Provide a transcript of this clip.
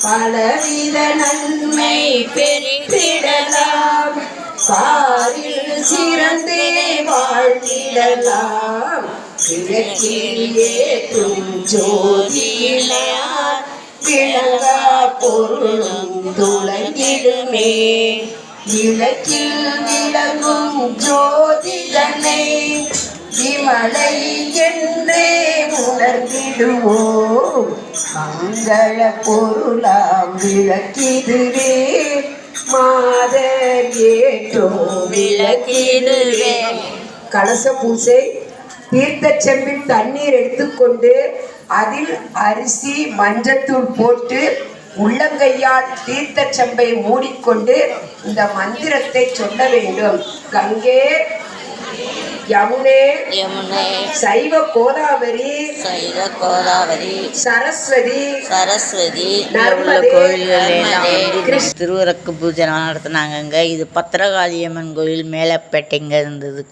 பலவித நன்மை பெற்றிடலாம். பாரில் சிறந்தே வாழ்ந்திடலாம். கிழக்கில் ஏற்றும் ஜோதியிலார் விளங்கா பொருளும் துளங்கிடுமே. இலக்கில் விளங்கும் ஜோதிதனை விமலை என்றே உணர்ந்திடுவோம். மங்கள பொருளாம் விளக்கிதுவே மாதர் ஏற்றோ விளக்கிதுவே. கலச பூசை. தீர்த்த செம்பில் தண்ணீர் எடுத்துக்கொண்டு அதில் அரிசி மஞ்சத்தூள் போட்டு உள்ளங்கையால் தீர்த்த செம்பை மூடிக்கொண்டு இந்த மந்திரத்தை சொல்ல வேண்டும். கங்கே யமுனே யமுனே சைவ கோதாவரி சரஸ்வதி திருவரக்கு பூஜை நடத்தினாங்க. இது பத்திரகாளியம்மன் கோயில் மேலப்பேட்டைங்க இருந்தது.